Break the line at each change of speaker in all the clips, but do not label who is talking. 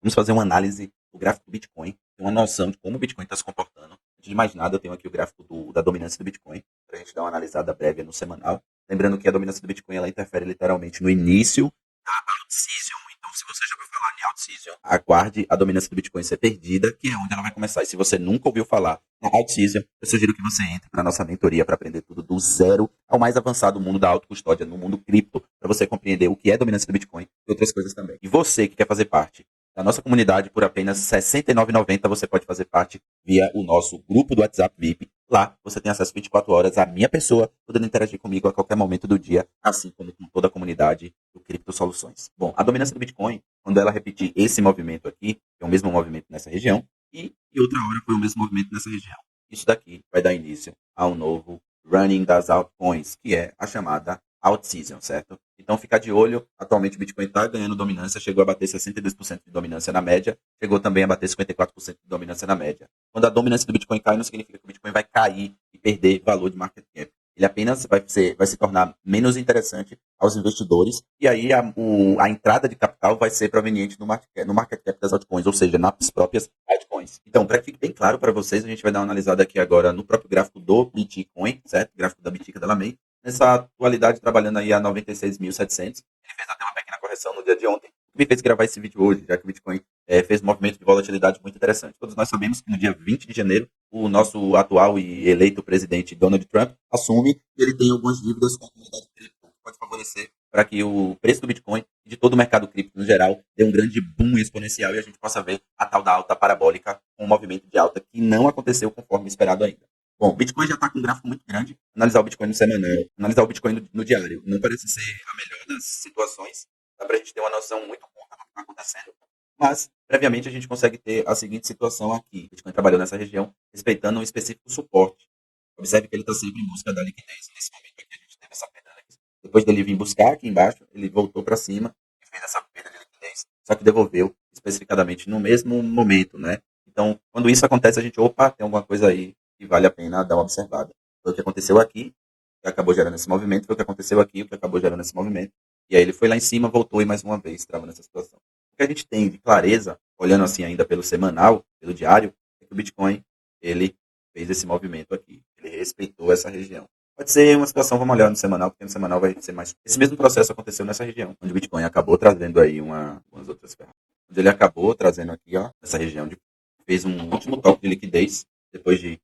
Vamos fazer uma análise do gráfico do Bitcoin, ter uma noção de como o Bitcoin está se comportando. Antes de mais nada, eu tenho aqui o gráfico da dominância do Bitcoin, para a gente dar uma analisada breve no semanal. Lembrando que a dominância do Bitcoin ela interfere literalmente no início da alt-season. Então, se você já ouviu falar em alt-season, aguarde a dominância do Bitcoin ser perdida, que é onde ela vai começar. E se você nunca ouviu falar na alt-season, eu sugiro que você entre para a nossa mentoria para aprender tudo do zero ao mais avançado mundo da autocustódia, no mundo cripto, para você compreender o que é dominância do Bitcoin e outras coisas também. E você que quer fazer parte da nossa comunidade por apenas R$ 69,90, você pode fazer parte via o nosso grupo do WhatsApp VIP. Lá você tem acesso 24 horas à minha pessoa, podendo interagir comigo a qualquer momento do dia, assim como com toda a comunidade do Cripto Soluções. Bom, a dominância do Bitcoin, quando ela repetir esse movimento aqui, que é o mesmo movimento nessa região, e outra hora foi o mesmo movimento nessa região. Isso daqui vai dar início ao novo running das altcoins, que é a chamada alt-season, certo? Então, ficar de olho. Atualmente, o Bitcoin está ganhando dominância, chegou a bater 62% de dominância na média, chegou também a bater 54% de dominância na média. Quando a dominância do Bitcoin cai, não significa que o Bitcoin vai cair e perder valor de market cap. Ele apenas vai se tornar menos interessante aos investidores, e aí a entrada de capital vai ser proveniente no market cap das altcoins, ou seja, nas próprias altcoins. Então, para que fique bem claro para vocês, a gente vai dar uma analisada aqui agora no próprio gráfico do Bitcoin, certo? Gráfico da Bitica da Lamei. Nessa atualidade, trabalhando aí a 96.700. Ele fez até uma pequena correção no dia de ontem, que me fez gravar esse vídeo hoje, já que o Bitcoin fez um movimento de volatilidade muito interessante. Todos nós sabemos que no dia 20 de janeiro, o nosso atual e eleito presidente Donald Trump assume que ele tem algumas dívidas com a comunidade cripto, que pode favorecer para que o preço do Bitcoin e de todo o mercado cripto no geral dê um grande boom exponencial e a gente possa ver a tal da alta parabólica, um movimento de alta que não aconteceu conforme esperado ainda. Bom, o Bitcoin já está com um gráfico muito grande. Analisar o Bitcoin no semanal, analisar o Bitcoin no diário, não parece ser a melhor das situações. Dá para a gente ter uma noção muito curta do que está acontecendo. Mas, previamente, a gente consegue ter a seguinte situação aqui. O Bitcoin trabalhou nessa região, respeitando um específico suporte. Observe que ele está sempre em busca da liquidez. Nesse momento aqui, a gente teve essa perda da liquidez. Depois dele vir buscar aqui embaixo, ele voltou para cima e fez essa perda de liquidez, só que devolveu especificadamente no mesmo momento, né? Então, quando isso acontece, a gente, opa, tem alguma coisa aí que vale a pena dar uma observada. Foi o que aconteceu aqui, que acabou gerando esse movimento, foi o que aconteceu aqui, o que acabou gerando esse movimento. E aí ele foi lá em cima, voltou e mais uma vez estava nessa situação. O que a gente tem de clareza, olhando assim ainda pelo semanal, pelo diário, é que o Bitcoin, ele fez esse movimento aqui. Ele respeitou essa região. Pode ser uma situação, vamos olhar no semanal, porque no semanal vai ser mais. Esse mesmo processo aconteceu nessa região, onde o Bitcoin acabou trazendo aí umas outras ferramentas. Onde ele acabou trazendo aqui, ó, essa região, fez um último toque de liquidez, depois de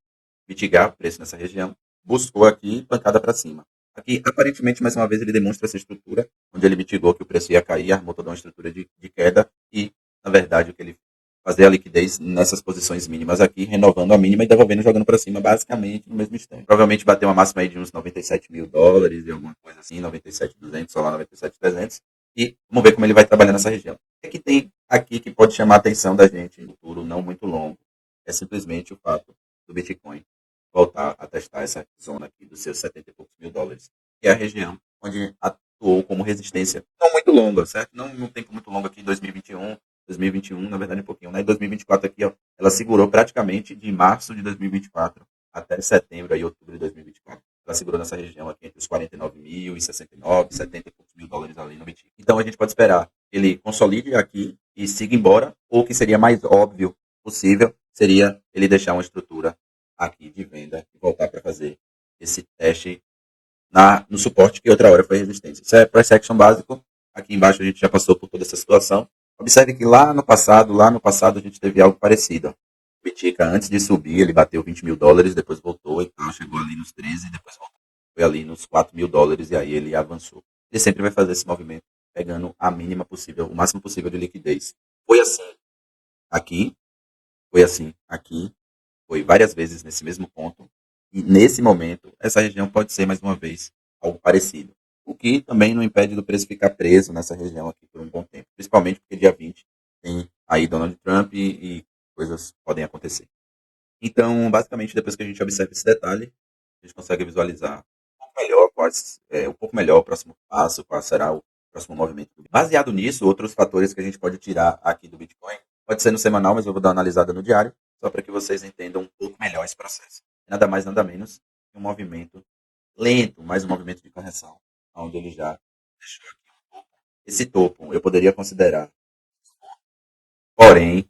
mitigar o preço nessa região, buscou aqui pancada para cima. Aqui, aparentemente, mais uma vez, ele demonstra essa estrutura, onde ele mitigou que o preço ia cair, armou toda uma estrutura de queda e, na verdade, o que ele fazer a liquidez nessas posições mínimas aqui, renovando a mínima e devolvendo, jogando para cima, basicamente no mesmo instante. Provavelmente bateu uma máxima aí de uns US$ 97.000 e alguma coisa assim, 97.200, só lá 97.300. E vamos ver como ele vai trabalhar nessa região. O que tem aqui que pode chamar a atenção da gente no futuro não muito longo? É simplesmente o fato do Bitcoin voltar a testar essa zona aqui dos seus 70 e poucos mil dólares, que é a região onde atuou como resistência não muito longa, certo? Não um tempo muito longo aqui em 2021, na verdade um pouquinho, né? Em 2024 aqui, ó, ela segurou praticamente de março de 2024 até setembro e outubro de 2024. Ela segurou nessa região aqui entre os 49 mil e 69, 70 e poucos mil dólares ali no Bitcoin. Então a gente pode esperar que ele consolide aqui e siga embora, ou que seria mais óbvio possível, seria ele deixar uma estrutura aqui de venda e voltar para fazer esse teste no suporte que outra hora foi resistência. Isso é price action básico. Aqui embaixo a gente já passou por toda essa situação. Observe que lá no passado a gente teve algo parecido. O Bitica, antes de subir, ele bateu 20 mil dólares, depois voltou e tal, chegou ali nos 13, depois voltou. Foi ali nos 4 mil dólares e aí ele avançou. Ele sempre vai fazer esse movimento, pegando a mínima possível, o máximo possível de liquidez. Foi assim aqui, foi assim aqui, foi várias vezes nesse mesmo ponto. E nesse momento, essa região pode ser mais uma vez algo parecido. O que também não impede do preço ficar preso nessa região aqui por um bom tempo. Principalmente porque dia 20 tem aí Donald Trump e coisas podem acontecer. Então, basicamente, depois que a gente observa esse detalhe, a gente consegue visualizar um pouco melhor um pouco melhor o próximo passo, qual será o próximo movimento. Baseado nisso, outros fatores que a gente pode tirar aqui do Bitcoin, pode ser no semanal, mas eu vou dar uma analisada no diário, só para que vocês entendam um pouco melhor esse processo. Nada mais, nada menos que um movimento lento, mais um movimento de correção, onde ele já deixou aqui um topo. Esse topo eu poderia considerar Porém,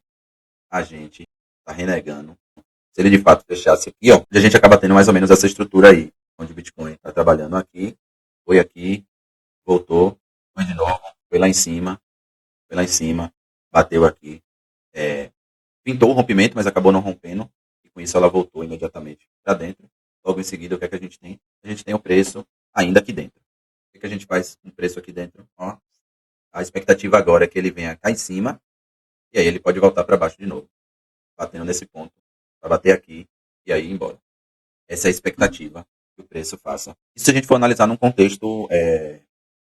a gente está renegando. Se ele de fato fechasse aqui, ó, a gente acaba tendo mais ou menos essa estrutura aí, onde o Bitcoin está trabalhando aqui, voltou, foi de novo, foi lá em cima, bateu aqui, é, pintou o rompimento, mas acabou não rompendo, e com isso ela voltou imediatamente para dentro. Logo em seguida, o que é que a gente tem? A gente tem o preço ainda aqui dentro. O que é que a gente faz com o preço aqui dentro? Ó, a expectativa agora é que ele venha cá em cima, e aí ele pode voltar para baixo de novo, batendo nesse ponto, para bater aqui, e aí ir embora. Essa é a expectativa que o preço faça. E se a gente for analisar num contexto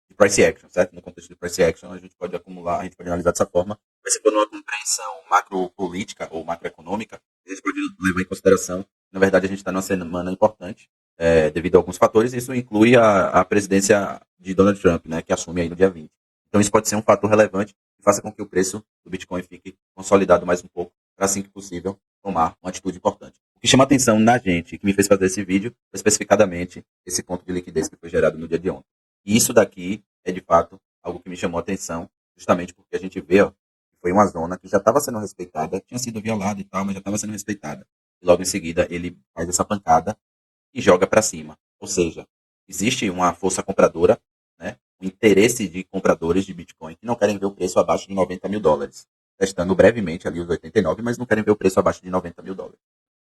de price action, certo? No contexto de price action, a gente pode acumular, a gente pode analisar dessa forma. Mas se for numa compreensão macropolítica ou macroeconômica, a gente pode levar em consideração, na verdade, a gente está numa semana importante, devido a alguns fatores, e isso inclui a presidência de Donald Trump, né, que assume aí no dia 20. Então, isso pode ser um fator relevante que faça com que o preço do Bitcoin fique consolidado mais um pouco, para assim que possível tomar uma atitude importante. O que chama atenção na gente, que me fez fazer esse vídeo, foi especificadamente esse ponto de liquidez que foi gerado no dia de ontem. E isso daqui é, de fato, algo que me chamou a atenção, justamente porque a gente vê, ó, que foi uma zona que já estava sendo respeitada, tinha sido violada e tal, mas já estava sendo respeitada. E logo em seguida ele faz essa pancada e joga para cima. Ou seja, existe uma força compradora, né, um interesse de compradores de Bitcoin que não querem ver o preço abaixo de 90 mil dólares. Testando brevemente ali os 89, mas não querem ver o preço abaixo de 90 mil dólares.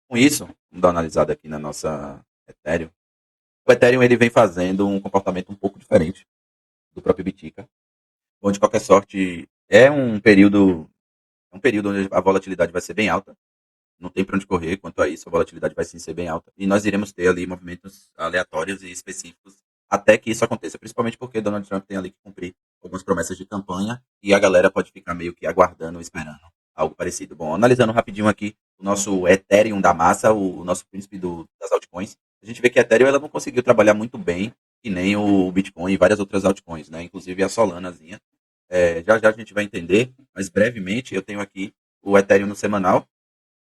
Com isso, vamos dar uma analisada aqui na nossa Ethereum. O Ethereum ele vem fazendo um comportamento um pouco diferente do próprio Bitica. Bom, de qualquer sorte, é um período onde a volatilidade vai ser bem alta. Não tem para onde correr quanto a isso, a volatilidade vai sim ser bem alta. E nós iremos ter ali movimentos aleatórios e específicos até que isso aconteça, principalmente porque Donald Trump tem ali que cumprir algumas promessas de campanha e a galera pode ficar meio que aguardando, esperando algo parecido. Bom, analisando rapidinho aqui o nosso Ethereum da massa, o nosso príncipe das altcoins, a gente vê que a Ethereum ela não conseguiu trabalhar muito bem, que nem o Bitcoin e várias outras altcoins, né? Inclusive a Solanazinha. Já já a gente vai entender, mas brevemente eu tenho aqui o Ethereum no semanal.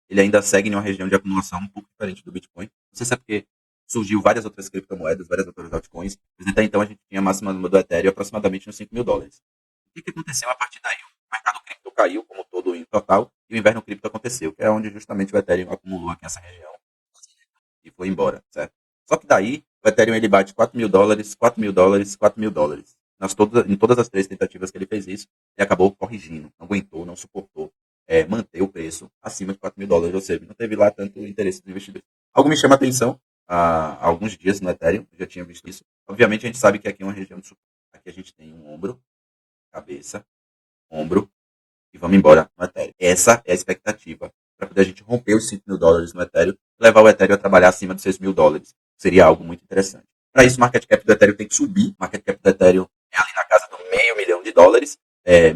Ele ainda segue em uma região de acumulação um pouco diferente do Bitcoin. Não sei se é porque surgiu várias outras criptomoedas, várias outras altcoins, mas até então a gente tinha a máxima do Ethereum aproximadamente nos 5 mil dólares. O que aconteceu a partir daí? O mercado cripto caiu como todo em total e o inverno cripto aconteceu, que é onde justamente o Ethereum acumulou aqui essa região e foi embora, certo? Só que daí o Ethereum ele bate 4 mil dólares, 4 mil dólares, 4 mil dólares. Em todas as três tentativas que ele fez isso, ele acabou corrigindo, não aguentou, não suportou manter o preço acima de 4 mil dólares, ou seja, não teve lá tanto interesse do investidor. Algo me chama a atenção há alguns dias no Ethereum, eu já tinha visto isso. Obviamente a gente sabe que aqui é uma região de suporte. Aqui a gente tem um ombro, cabeça, ombro, e vamos embora no Ethereum. Essa é a expectativa para poder a gente romper os 5 mil dólares no Ethereum e levar o Ethereum a trabalhar acima dos 6 mil dólares. Seria algo muito interessante. Para isso, o market cap do Ethereum tem que subir. O market cap do Ethereum é ali na casa do meio milhão de dólares,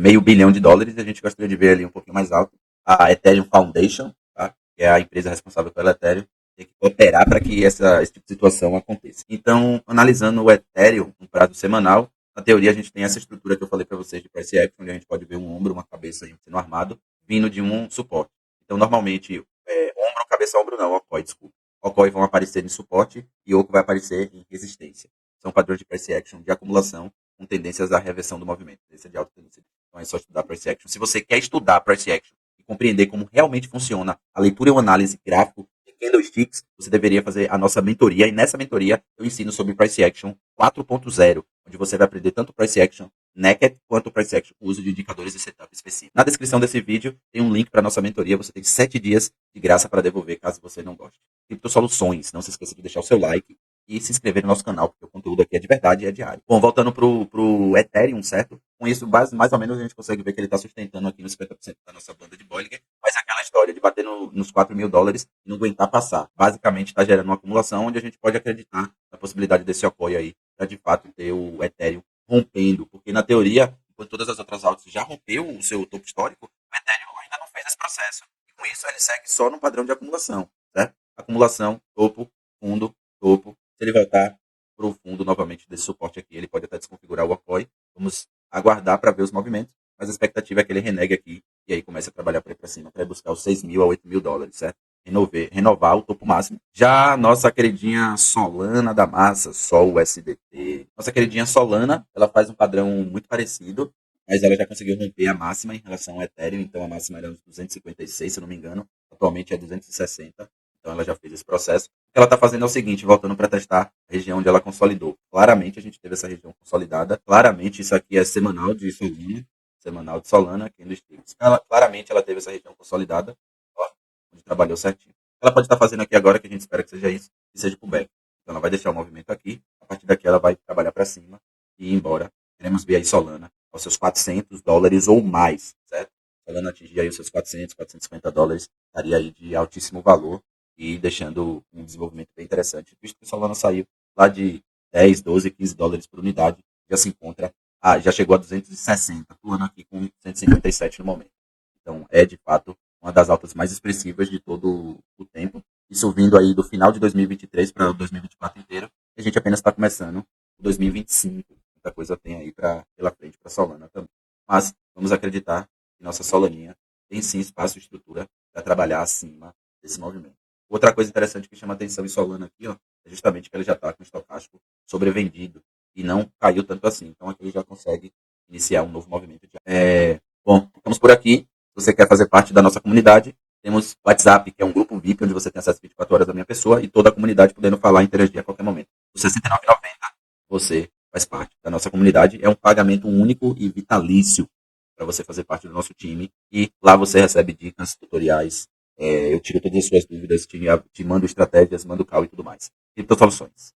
meio bilhão de dólares, e a gente gostaria de ver ali um pouquinho mais alto a Ethereum Foundation, tá? Que é a empresa responsável pelo Ethereum, tem que cooperar para que esse tipo de situação aconteça. Então, analisando o Ethereum no prazo semanal, na teoria, a gente tem essa estrutura que eu falei para vocês de price action, onde a gente pode ver um ombro, uma cabeça sendo armado, vindo de um suporte. Então, normalmente, ombro, cabeça, ombro não, OCOI, desculpa. OCOI vão aparecer em suporte e OCO vai aparecer em resistência. São padrões de price action de acumulação com tendências à reversão do movimento, tendência de alta tendência. Então, é só estudar price action. Se você quer estudar price action e compreender como realmente funciona a leitura e a análise gráfico de candlesticks, você deveria fazer a nossa mentoria. E nessa mentoria eu ensino sobre Price Action 4.0, onde você vai aprender tanto Price Action Naked quanto Price Action, o uso de indicadores e setup específico. Na descrição desse vídeo tem um link para nossa mentoria. Você tem 7 dias de graça para devolver caso você não goste. Cripto Soluções. Não se esqueça de deixar o seu like e se inscrever no nosso canal, porque o conteúdo aqui é de verdade e é diário. Bom, voltando pro Ethereum, certo? Com isso, mais ou menos, a gente consegue ver que ele está sustentando aqui nos 50% da nossa banda de Bollinger, mas é aquela história de bater nos 4 mil dólares e não aguentar passar. Basicamente, está gerando uma acumulação onde a gente pode acreditar na possibilidade desse apoio aí, para de fato ter o Ethereum rompendo, porque na teoria, enquanto todas as outras altas já rompeu o seu topo histórico, o Ethereum ainda não fez esse processo. E com isso, ele segue só no padrão de acumulação, certo? Acumulação, topo, fundo, topo. Se ele voltar para o fundo novamente desse suporte aqui, ele pode até desconfigurar o apoio. Vamos aguardar para ver os movimentos, mas a expectativa é que ele renegue aqui e aí comece a trabalhar para ir para cima, para buscar os 6 mil a 8 mil dólares, certo? Renovar o topo máximo. Já a nossa queridinha Solana da massa, Sol USDT. Nossa queridinha Solana, ela faz um padrão muito parecido. mas ela já conseguiu romper a máxima em relação ao Ethereum, então a máxima era uns 256, se eu não me engano, atualmente é 260, então ela já fez esse processo. O que ela está fazendo é o seguinte, voltando para testar a região onde ela consolidou. Claramente a gente teve essa região consolidada, claramente isso aqui é semanal de Solana, aqui no Sticks. Claramente ela teve essa região consolidada, ó, onde trabalhou certinho. Ela pode estar fazendo aqui agora, que a gente espera que seja isso, e seja pullback. Então ela vai deixar o movimento aqui, a partir daqui ela vai trabalhar para cima e ir embora. Queremos ver aí Solana aos seus $400 ou mais, certo? Solana atingir aí os seus 400, $450, estaria aí de altíssimo valor e deixando um desenvolvimento bem interessante, visto que Solana saiu lá de 10, 12, $15 por unidade, já se encontra, já chegou a 260, pulando aqui com 157 no momento. Então, é de fato uma das altas mais expressivas de todo o tempo. Isso vindo aí do final de 2023 para 2024 inteiro. E a gente apenas está começando o 2025. Muita coisa tem aí pela frente para Solana também. Mas vamos acreditar que nossa Solaninha tem sim espaço e estrutura para trabalhar acima desse movimento. Outra coisa interessante que chama atenção em Solana aqui, ó, é justamente que ele já está com o estocástico sobrevendido e não caiu tanto assim. Então aqui ele já consegue iniciar um novo movimento. Bom, ficamos por aqui. Se você quer fazer parte da nossa comunidade, temos o WhatsApp, que é um grupo VIP, onde você tem acesso 24 horas da minha pessoa e toda a comunidade podendo falar e interagir a qualquer momento. Por R$ 69,90, você faz parte da nossa comunidade. É um pagamento único e vitalício para você fazer parte do nosso time. E lá você recebe dicas, tutoriais. Eu tiro todas as suas dúvidas, te mando estratégias, mando call e tudo mais. Cripto Soluções.